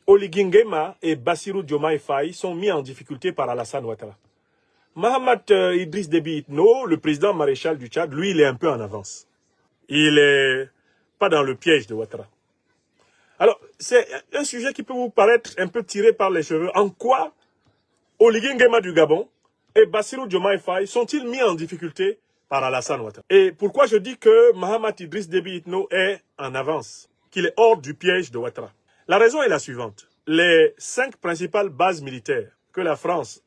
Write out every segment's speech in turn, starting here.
Oligui Nguema et Bassirou Diomaye Faye sont mis en difficulté par Alassane Ouattara. Mahamat Idriss Déby Itno, le président maréchal du Tchad, lui, il est un peu en avance. Il n'est pas dans le piège de Ouattara. Alors, c'est un sujet qui peut vous paraître un peu tiré par les cheveux. En quoi Oligui Nguema du Gabon et Bassirou Diomaye Faye sont-ils mis en difficulté par Alassane Ouattara? Et pourquoi je dis que Mahamat Idriss Déby Itno est en avance, qu'il est hors du piège de Ouattara? La raison est la suivante. Les 5 principales bases militaires que la France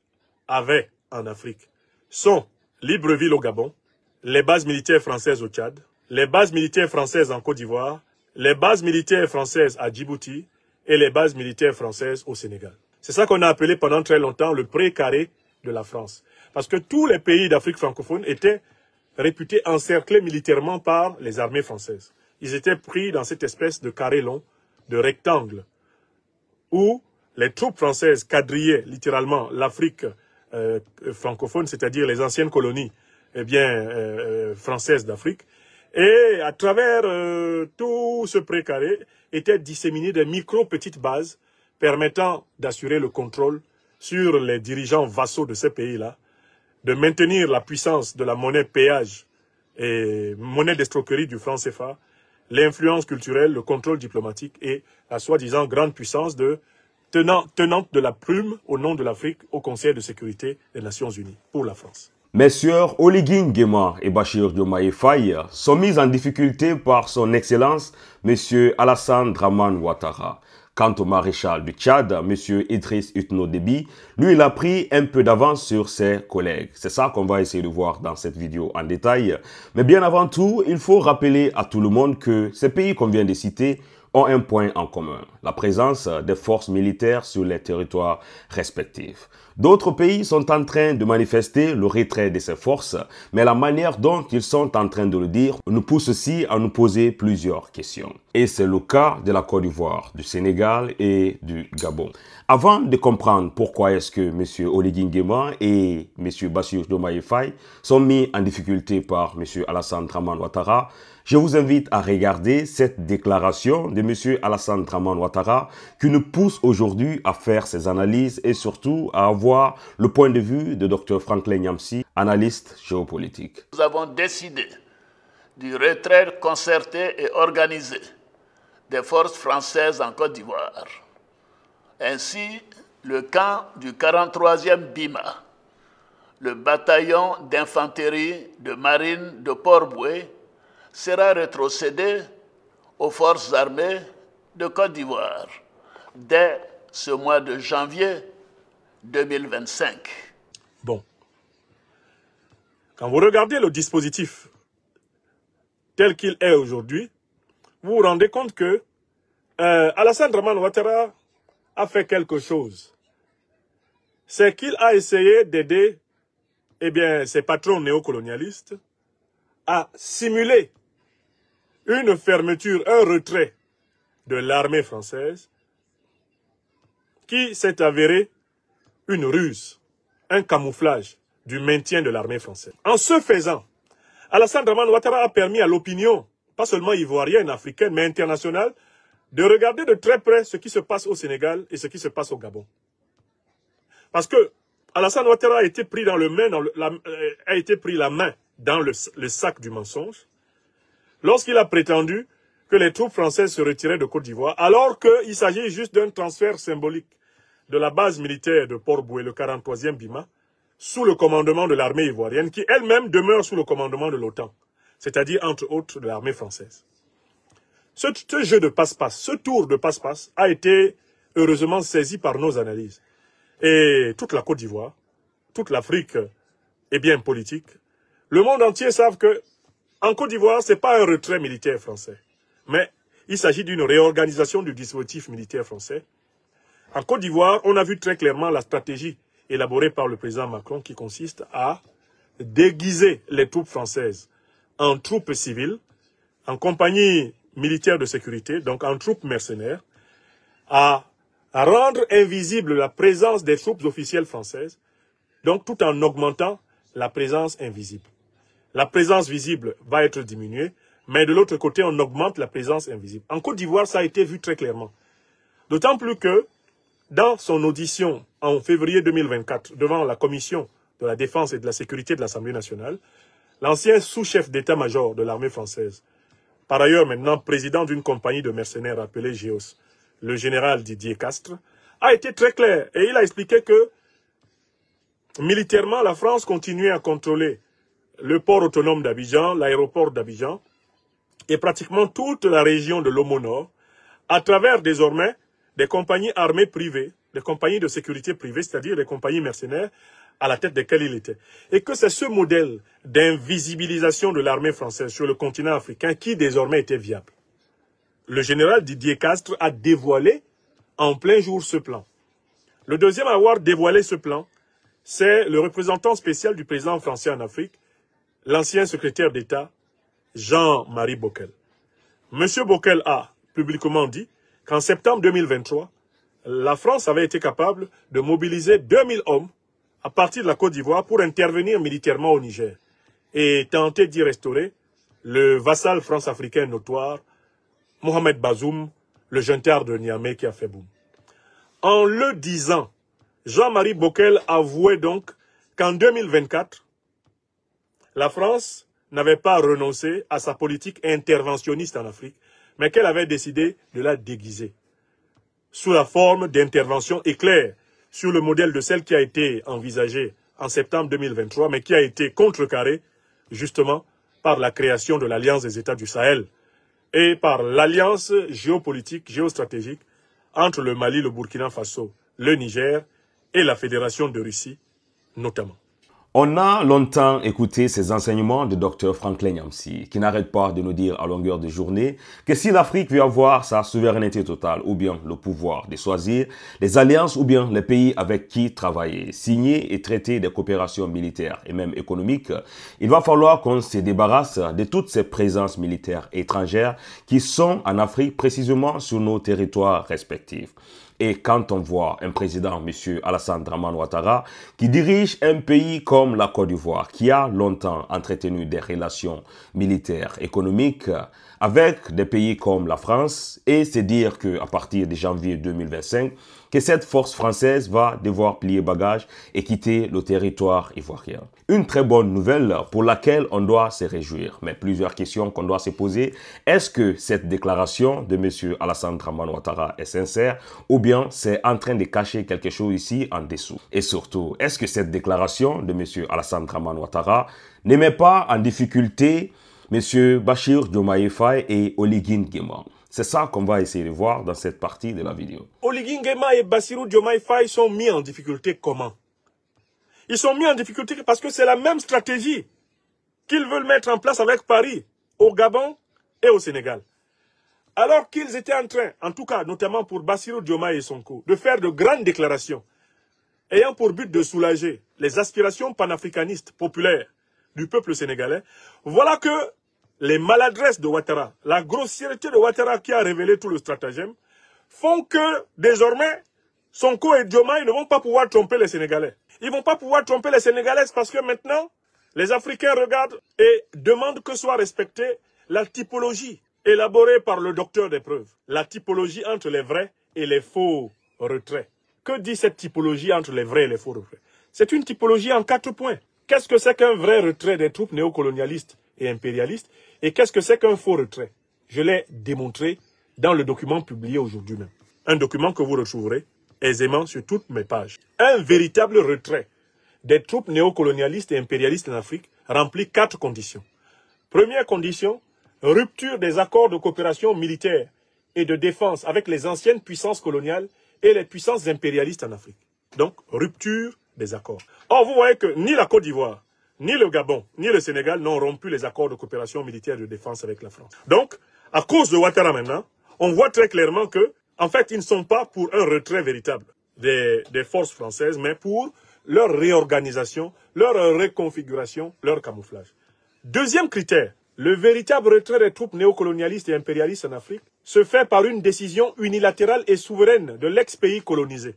avait en Afrique sont Libreville au Gabon, les bases militaires françaises au Tchad, les bases militaires françaises en Côte d'Ivoire, les bases militaires françaises à Djibouti et les bases militaires françaises au Sénégal. C'est ça qu'on a appelé pendant très longtemps le pré-carré de la France. Parce que tous les pays d'Afrique francophone étaient réputés encerclés militairement par les armées françaises. Ils étaient pris dans cette espèce de carré long, de rectangle, où les troupes françaises quadrillaient littéralement l'Afrique francophone, c'est-à-dire les anciennes colonies françaises d'Afrique. Et à travers tout ce précaré étaient disséminées des micro-petites bases permettant d'assurer le contrôle sur les dirigeants vassaux de ces pays-là, de maintenir la puissance de la monnaie péage et monnaie d'escroquerie du franc CFA, l'influence culturelle, le contrôle diplomatique et la soi-disant grande puissance de tenante de la plume au nom de l'Afrique au Conseil de sécurité des Nations Unies pour la France. Messieurs Oligui Nguema et Bassirou Diomaye Faye sont mis en difficulté par son Excellence, M. Alassane Dramane Ouattara. Quant au maréchal du Tchad, M. Idriss Itno Déby, lui, il a pris un peu d'avance sur ses collègues. C'est ça qu'on va essayer de voir dans cette vidéo en détail. Mais bien avant tout, il faut rappeler à tout le monde que ces pays qu'on vient de citer ont un point en commun, la présence des forces militaires sur les territoires respectifs. D'autres pays sont en train de manifester le retrait de ces forces, mais la manière dont ils sont en train de le dire nous pousse aussi à nous poser plusieurs questions. Et c'est le cas de la Côte d'Ivoire, du Sénégal et du Gabon. Avant de comprendre pourquoi est-ce que M. Oligui Nguema et M. Bassirou Diomaye Faye sont mis en difficulté par M. Alassane Dramane Ouattara, je vous invite à regarder cette déclaration de M. Alassane Dramane Ouattara qui nous pousse aujourd'hui à faire ces analyses et surtout à avoir le point de vue de Dr Franklin Nyamsi, analyste géopolitique. Nous avons décidé du retrait concerté et organisé des forces françaises en Côte d'Ivoire. Ainsi, le camp du 43e BIMA, le bataillon d'infanterie de marine de Port-Bouët, sera rétrocédé aux forces armées de Côte d'Ivoire dès ce mois de janvier 2025. Bon. Quand vous regardez le dispositif tel qu'il est aujourd'hui, vous vous rendez compte que Alassane Dramane Ouattara a fait quelque chose. C'est qu'il a essayé d'aider ses patrons néocolonialistes à simuler une fermeture, un retrait de l'armée française qui s'est avéré une ruse, un camouflage du maintien de l'armée française. En ce faisant, Alassane Dramane Ouattara a permis à l'opinion, pas seulement ivoirienne, africaine, mais internationale, de regarder de très près ce qui se passe au Sénégal et ce qui se passe au Gabon. Parce que Alassane Ouattara a été pris la main dans le sac du mensonge, lorsqu'il a prétendu que les troupes françaises se retiraient de Côte d'Ivoire, alors qu'il s'agit juste d'un transfert symbolique de la base militaire de Port-Bouët, le 43e BIMA, sous le commandement de l'armée ivoirienne, qui elle-même demeure sous le commandement de l'OTAN, c'est-à-dire entre autres de l'armée française. Ce jeu de passe-passe, ce tour de passe-passe a été heureusement saisi par nos analyses. Et toute la Côte d'Ivoire, toute l'Afrique est bien politique. Le monde entier savent que en Côte d'Ivoire, ce n'est pas un retrait militaire français, mais il s'agit d'une réorganisation du dispositif militaire français. En Côte d'Ivoire, on a vu très clairement la stratégie élaborée par le président Macron qui consiste à déguiser les troupes françaises en troupes civiles, en compagnie militaire de sécurité, donc en troupes mercenaires, à rendre invisible la présence des troupes officielles françaises, donc tout en augmentant la présence invisible. La présence visible va être diminuée, mais de l'autre côté, on augmente la présence invisible. En Côte d'Ivoire, ça a été vu très clairement. D'autant plus que, dans son audition en février 2024 devant la Commission de la Défense et de la Sécurité de l'Assemblée nationale, l'ancien sous-chef d'état-major de l'armée française, par ailleurs maintenant président d'une compagnie de mercenaires appelée GEOS, le général Didier Castres, a été très clair et il a expliqué que militairement, la France continuait à contrôler le port autonome d'Abidjan, l'aéroport d'Abidjan et pratiquement toute la région de l'Omo Nord à travers désormais des compagnies armées privées, des compagnies de sécurité privées, c'est-à-dire des compagnies mercenaires à la tête desquelles il était. Et que c'est ce modèle d'invisibilisation de l'armée française sur le continent africain qui désormais était viable. Le général Didier Castres a dévoilé en plein jour ce plan. Le deuxième à avoir dévoilé ce plan, c'est le représentant spécial du président français en Afrique, l'ancien secrétaire d'État, Jean-Marie Bockel. Monsieur Bockel a publiquement dit qu'en septembre 2023, la France avait été capable de mobiliser 2000 hommes à partir de la Côte d'Ivoire pour intervenir militairement au Niger et tenter d'y restaurer le vassal france-africain notoire, Mohamed Bazoum, le junteur de Niamey qui a fait boum. En le disant, Jean-Marie Bockel avouait donc qu'en 2024, la France n'avait pas renoncé à sa politique interventionniste en Afrique, mais qu'elle avait décidé de la déguiser sous la forme d'intervention éclair sur le modèle de celle qui a été envisagée en septembre 2023, mais qui a été contrecarrée justement par la création de l'Alliance des États du Sahel et par l'alliance géopolitique, géostratégique entre le Mali, le Burkina Faso, le Niger et la Fédération de Russie notamment. On a longtemps écouté ces enseignements de Dr Franklin Nyamsi, qui n'arrête pas de nous dire à longueur de journée que si l'Afrique veut avoir sa souveraineté totale ou bien le pouvoir de choisir les alliances ou bien les pays avec qui travailler, signer et traiter des coopérations militaires et même économiques, il va falloir qu'on se débarrasse de toutes ces présences militaires étrangères qui sont en Afrique précisément sur nos territoires respectifs. Et quand on voit un président, M. Alassane Dramane Ouattara, qui dirige un pays comme la Côte d'Ivoire, qui a longtemps entretenu des relations militaires, économiques, avec des pays comme la France, et c'est dire qu'à partir de janvier 2025, que cette force française va devoir plier bagage et quitter le territoire ivoirien. Une très bonne nouvelle pour laquelle on doit se réjouir. Mais plusieurs questions qu'on doit se poser. Est-ce que cette déclaration de M. Alassane Dramane Ouattara est sincère ou bien c'est en train de cacher quelque chose ici en dessous? Et surtout, est-ce que cette déclaration de M. Alassane Dramane Ouattara ne met pas en difficulté M. Bachir Diomaye Faye et Oligui Nguema? C'est ça qu'on va essayer de voir dans cette partie de la vidéo. Oligui Nguema et Bassirou Diomaye Faye sont mis en difficulté comment? Ils sont mis en difficulté parce que c'est la même stratégie qu'ils veulent mettre en place avec Paris, au Gabon et au Sénégal. Alors qu'ils étaient en train, en tout cas notamment pour Bassirou Diomaye et Sonko, de faire de grandes déclarations ayant pour but de soulager les aspirations panafricanistes populaires du peuple sénégalais, voilà que les maladresses de Ouattara, la grossièreté de Ouattara qui a révélé tout le stratagème, font que désormais, Sonko et Diomaye ne vont pas pouvoir tromper les Sénégalais. Ils ne vont pas pouvoir tromper les Sénégalais parce que maintenant, les Africains regardent et demandent que soit respectée la typologie élaborée par le docteur des preuves. La typologie entre les vrais et les faux retraits. Que dit cette typologie entre les vrais et les faux retraits? C'est une typologie en 4 points. Qu'est-ce que c'est qu'un vrai retrait des troupes néocolonialistes et impérialistes? Et qu'est-ce que c'est qu'un faux retrait? Je l'ai démontré dans le document publié aujourd'hui même. Un document que vous retrouverez aisément sur toutes mes pages. Un véritable retrait des troupes néocolonialistes et impérialistes en Afrique remplit 4 conditions. Première condition, rupture des accords de coopération militaire et de défense avec les anciennes puissances coloniales et les puissances impérialistes en Afrique. Donc, rupture des accords. Or, vous voyez que ni la Côte d'Ivoire, ni le Gabon, ni le Sénégal n'ont rompu les accords de coopération militaire et de défense avec la France. Donc, à cause de Ouattara maintenant, on voit très clairement que, en fait, ils ne sont pas pour un retrait véritable des forces françaises, mais pour leur réorganisation, leur reconfiguration, leur camouflage. Deuxième critère, le véritable retrait des troupes néocolonialistes et impérialistes en Afrique se fait par une décision unilatérale et souveraine de l'ex-pays colonisé.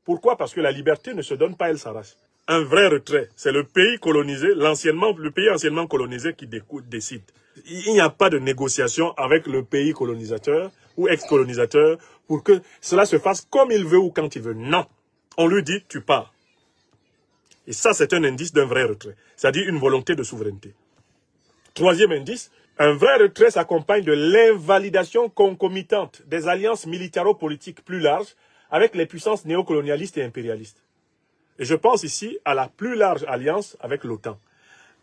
Pourquoi? Parce que la liberté ne se donne pas, elle s'arrache. Un vrai retrait, c'est le pays colonisé, le pays anciennement colonisé qui décide. Il n'y a pas de négociation avec le pays colonisateur ou ex-colonisateur pour que cela se fasse comme il veut ou quand il veut. Non. On lui dit, tu pars. Et ça, c'est un indice d'un vrai retrait. C'est-à-dire une volonté de souveraineté. Troisième indice, un vrai retrait s'accompagne de l'invalidation concomitante des alliances militaro-politiques plus larges avec les puissances néocolonialistes et impérialistes. Et je pense ici à la plus large alliance avec l'OTAN.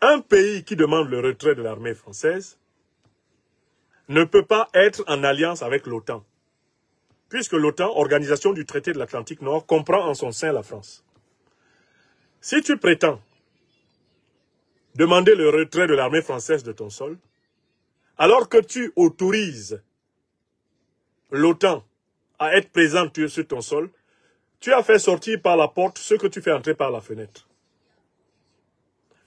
Un pays qui demande le retrait de l'armée française ne peut pas être en alliance avec l'OTAN, puisque l'OTAN, organisation du traité de l'Atlantique Nord, comprend en son sein la France. Si tu prétends demander le retrait de l'armée française de ton sol, alors que tu autorises l'OTAN à être présente sur ton sol, tu as fait sortir par la porte ce que tu fais entrer par la fenêtre.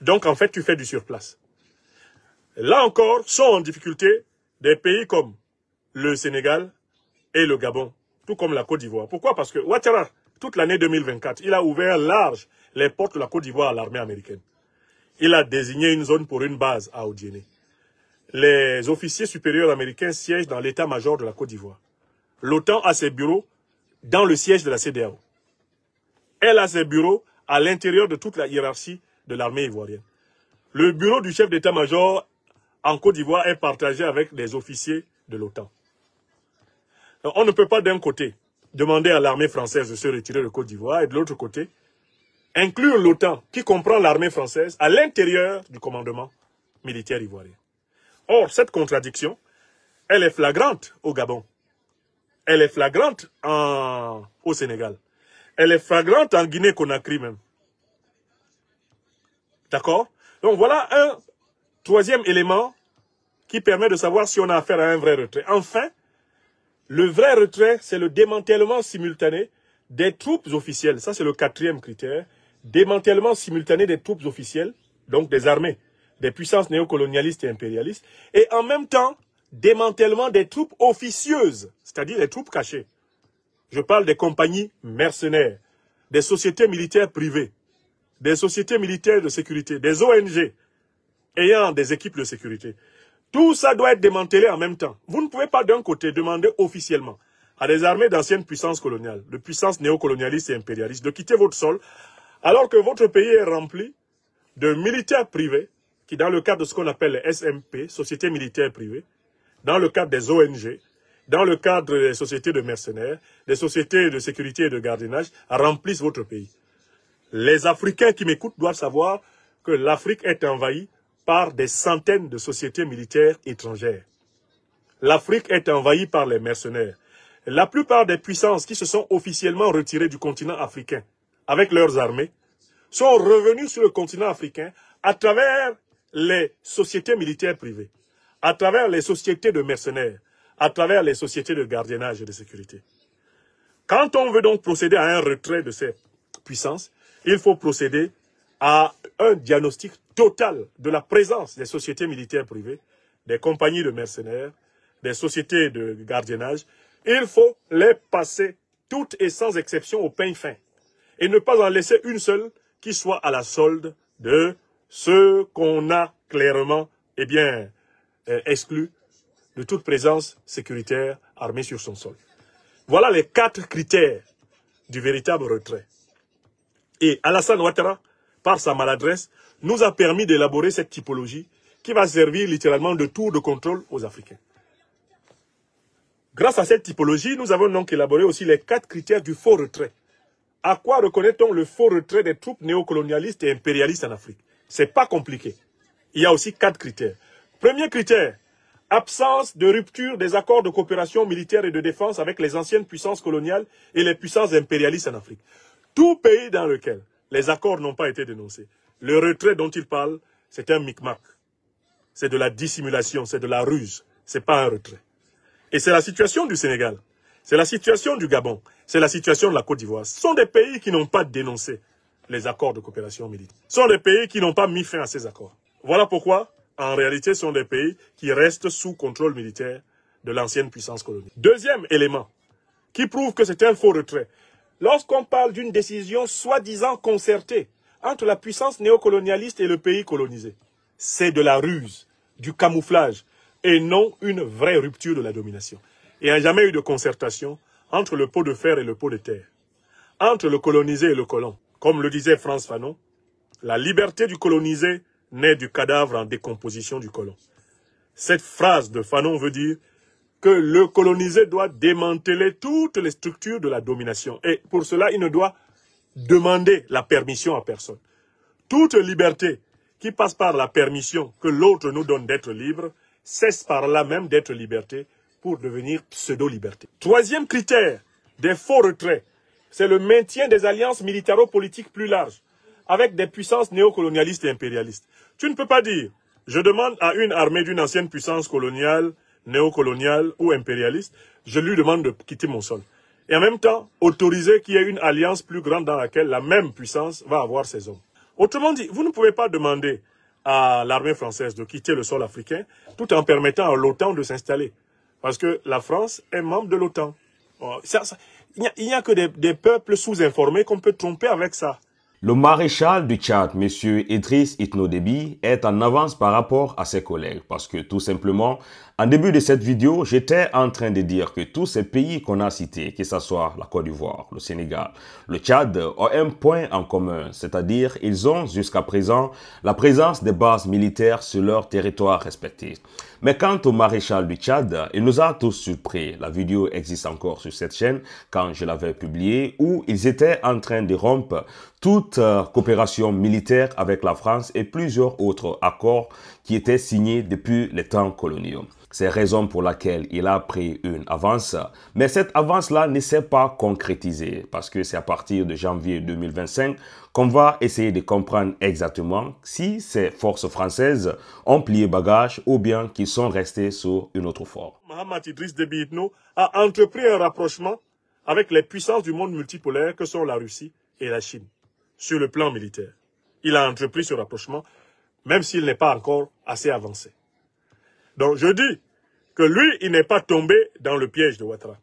Donc, en fait, tu fais du surplace. Là encore, sont en difficulté des pays comme le Sénégal et le Gabon, tout comme la Côte d'Ivoire. Pourquoi? Parce que Ouattara, toute l'année 2024, il a ouvert large les portes de la Côte d'Ivoire à l'armée américaine. Il a désigné une zone pour une base à Odiéné. Les officiers supérieurs américains siègent dans l'état-major de la Côte d'Ivoire. L'OTAN a ses bureaux dans le siège de la CEDEAO. Elle a ses bureaux à l'intérieur de toute la hiérarchie de l'armée ivoirienne. Le bureau du chef d'état-major en Côte d'Ivoire est partagé avec les officiers de l'OTAN. On ne peut pas d'un côté demander à l'armée française de se retirer de Côte d'Ivoire et de l'autre côté inclure l'OTAN, qui comprend l'armée française, à l'intérieur du commandement militaire ivoirien. Or, cette contradiction, elle est flagrante au Gabon. Elle est flagrante au Sénégal. Elle est flagrante en Guinée-Conakry même. D'accord? Donc voilà un troisième élément qui permet de savoir si on a affaire à un vrai retrait. Enfin, le vrai retrait, c'est le démantèlement simultané des troupes officielles. Ça, c'est le quatrième critère. Démantèlement simultané des troupes officielles, donc des armées, des puissances néocolonialistes et impérialistes, et en même temps, démantèlement des troupes officieuses, c'est-à-dire les troupes cachées. Je parle des compagnies mercenaires, des sociétés militaires privées, des sociétés militaires de sécurité, des ONG ayant des équipes de sécurité. Tout ça doit être démantelé en même temps. Vous ne pouvez pas d'un côté demander officiellement à des armées d'anciennes puissances coloniales, de puissances néocolonialistes et impérialistes, de quitter votre sol, alors que votre pays est rempli de militaires privés, qui dans le cadre de ce qu'on appelle les SMP, sociétés militaires privées, dans le cadre des ONG, dans le cadre des sociétés de mercenaires, des sociétés de sécurité et de gardiennage, remplissent votre pays. Les Africains qui m'écoutent doivent savoir que l'Afrique est envahie par des centaines de sociétés militaires étrangères. L'Afrique est envahie par les mercenaires. La plupart des puissances qui se sont officiellement retirées du continent africain avec leurs armées sont revenues sur le continent africain à travers les sociétés militaires privées, à travers les sociétés de mercenaires, à travers les sociétés de gardiennage et de sécurité. Quand on veut donc procéder à un retrait de ces puissances, il faut procéder à un diagnostic total de la présence des sociétés militaires privées, des compagnies de mercenaires, des sociétés de gardiennage. Il faut les passer toutes et sans exception au peigne fin et ne pas en laisser une seule qui soit à la solde de ce qu'on a clairement exclu de toute présence sécuritaire armée sur son sol. Voilà les 4 critères du véritable retrait. Et Alassane Ouattara, par sa maladresse, nous a permis d'élaborer cette typologie qui va servir littéralement de tour de contrôle aux Africains. Grâce à cette typologie, nous avons donc élaboré aussi les 4 critères du faux retrait. À quoi reconnaît-on le faux retrait des troupes néocolonialistes et impérialistes en Afrique? C'est pas compliqué. Il y a aussi 4 critères. Premier critère, absence de rupture des accords de coopération militaire et de défense avec les anciennes puissances coloniales et les puissances impérialistes en Afrique. Tout pays dans lequel les accords n'ont pas été dénoncés. Le retrait dont il parle, c'est un micmac. C'est de la dissimulation, c'est de la ruse. C'est pas un retrait. Et c'est la situation du Sénégal. C'est la situation du Gabon. C'est la situation de la Côte d'Ivoire. Ce sont des pays qui n'ont pas dénoncé les accords de coopération militaire. Ce sont des pays qui n'ont pas mis fin à ces accords. Voilà pourquoi, en réalité, ce sont des pays qui restent sous contrôle militaire de l'ancienne puissance coloniale. Deuxième élément qui prouve que c'est un faux retrait. Lorsqu'on parle d'une décision soi-disant concertée entre la puissance néocolonialiste et le pays colonisé, c'est de la ruse, du camouflage, et non une vraie rupture de la domination. Il n'y a jamais eu de concertation entre le pot de fer et le pot de terre, entre le colonisé et le colon. Comme le disait Frantz Fanon, la liberté du colonisé naît du cadavre en décomposition du colon. Cette phrase de Fanon veut dire que le colonisé doit démanteler toutes les structures de la domination. Et pour cela, il ne doit demander la permission à personne. Toute liberté qui passe par la permission que l'autre nous donne d'être libre, cesse par là même d'être liberté pour devenir pseudo-liberté. Troisième critère des faux retraits, c'est le maintien des alliances militaro-politiques plus larges, avec des puissances néocolonialistes et impérialistes. Tu ne peux pas dire, je demande à une armée d'une ancienne puissance coloniale, néocoloniale ou impérialiste, je lui demande de quitter mon sol. Et en même temps, autoriser qu'il y ait une alliance plus grande dans laquelle la même puissance va avoir ses hommes. Autrement dit, vous ne pouvez pas demander à l'armée française de quitter le sol africain tout en permettant à l'OTAN de s'installer. Parce que la France est membre de l'OTAN. Il n'y a que des peuples sous-informés qu'on peut tromper avec ça. Le maréchal du Tchad, M. Idriss Itno Déby, est en avance par rapport à ses collègues parce que tout simplement, en début de cette vidéo, j'étais en train de dire que tous ces pays qu'on a cités, que ce soit la Côte d'Ivoire, le Sénégal, le Tchad, ont un point en commun, c'est-à-dire ils ont jusqu'à présent la présence des bases militaires sur leur territoire respectif. Mais quant au maréchal du Tchad, il nous a tous surpris. La vidéo existe encore sur cette chaîne quand je l'avais publiée où ils étaient en train de rompre toute coopération militaire avec la France et plusieurs autres accords qui étaient signés depuis les temps coloniaux. C'est la raison pour laquelle il a pris une avance. Mais cette avance-là ne s'est pas concrétisée parce que c'est à partir de janvier 2025 qu'on va essayer de comprendre exactement si ces forces françaises ont plié bagage ou bien qu'ils sont restés sur une autre forme. Mahamat Idriss Déby Itno a entrepris un rapprochement avec les puissances du monde multipolaire que sont la Russie et la Chine sur le plan militaire. Il a entrepris ce rapprochement même s'il n'est pas encore assez avancé. Donc je dis que lui, il n'est pas tombé dans le piège de Ouattara.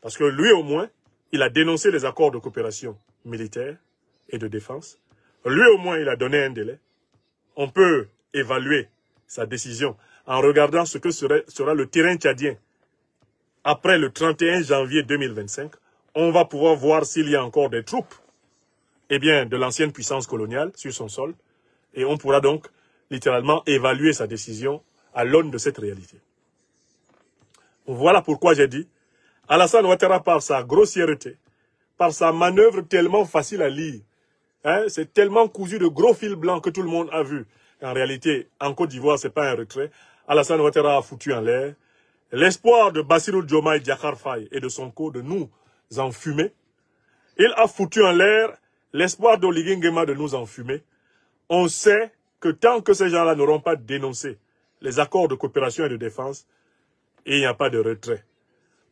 Parce que lui, au moins, il a dénoncé les accords de coopération militaire et de défense. Lui, au moins, il a donné un délai. On peut évaluer sa décision en regardant ce que sera le terrain tchadien après le 31 janvier 2025. On va pouvoir voir s'il y a encore des troupes de l'ancienne puissance coloniale sur son sol. Et on pourra donc littéralement évaluer sa décision à l'aune de cette réalité. Voilà pourquoi j'ai dit, Alassane Ouattara, par sa grossièreté, par sa manœuvre tellement facile à lire, c'est tellement cousu de gros fils blancs que tout le monde a vu. En réalité, en Côte d'Ivoire, ce n'est pas un retrait. Alassane Ouattara a foutu en l'air l'espoir de Bassirou Diomaye Diakhar Faye et de Sonko de nous enfumer. Il a foutu en l'air l'espoir d'Oligui Nguema de nous enfumer. On sait que tant que ces gens-là n'auront pas dénoncé les accords de coopération et de défense, il n'y a pas de retrait.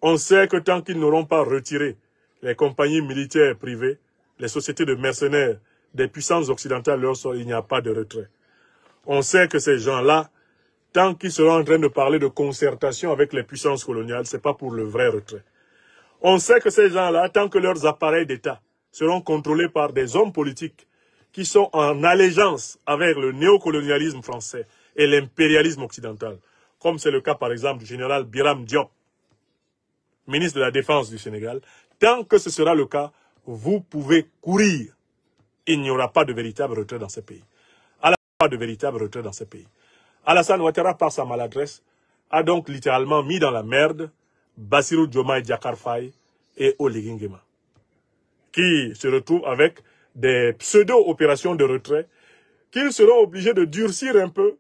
On sait que tant qu'ils n'auront pas retiré les compagnies militaires privées, les sociétés de mercenaires des puissances occidentales leur sol, il n'y a pas de retrait. On sait que ces gens-là, tant qu'ils seront en train de parler de concertation avec les puissances coloniales, ce n'est pas pour le vrai retrait. On sait que ces gens-là, tant que leurs appareils d'État seront contrôlés par des hommes politiques qui sont en allégeance avec le néocolonialisme français et l'impérialisme occidental, comme c'est le cas par exemple du général Biram Diop, ministre de la Défense du Sénégal, tant que ce sera le cas, vous pouvez courir. Il n'y aura pas de véritable retrait dans ce pays. Pas de véritable retrait dans ce pays. Alassane Ouattara, par sa maladresse, a donc littéralement mis dans la merde Bassirou Diomaye Diakhar Faye et Oligui Nguema, qui se retrouvent avec des pseudo-opérations de retrait qu'ils seront obligés de durcir un peu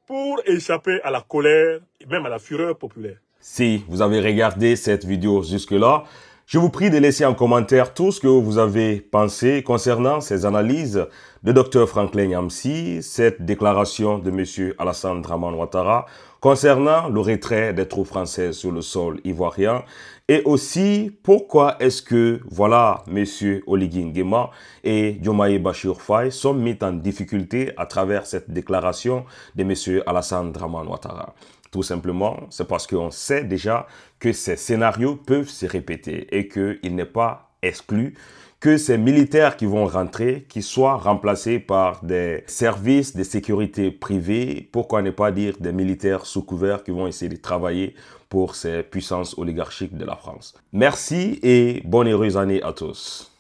pour échapper à la colère et même à la fureur populaire. Si vous avez regardé cette vidéo jusque-là, je vous prie de laisser en commentaire tout ce que vous avez pensé concernant ces analyses de Dr Franklin Yamsi, cette déclaration de M. Alassane Dramane Ouattara concernant le retrait des troupes françaises sur le sol ivoirien et aussi pourquoi est-ce que, voilà, M. Oligui Nguema et Diomaye Bachir Faye sont mis en difficulté à travers cette déclaration de M. Alassane Dramane Ouattara. Tout simplement, c'est parce qu'on sait déjà que ces scénarios peuvent se répéter et qu'il n'est pas exclu que ces militaires qui vont rentrer, qui soient remplacés par des services de sécurité privés, pourquoi ne pas dire des militaires sous couvert qui vont essayer de travailler pour ces puissances oligarchiques de la France. Merci et bonne heureuse année à tous.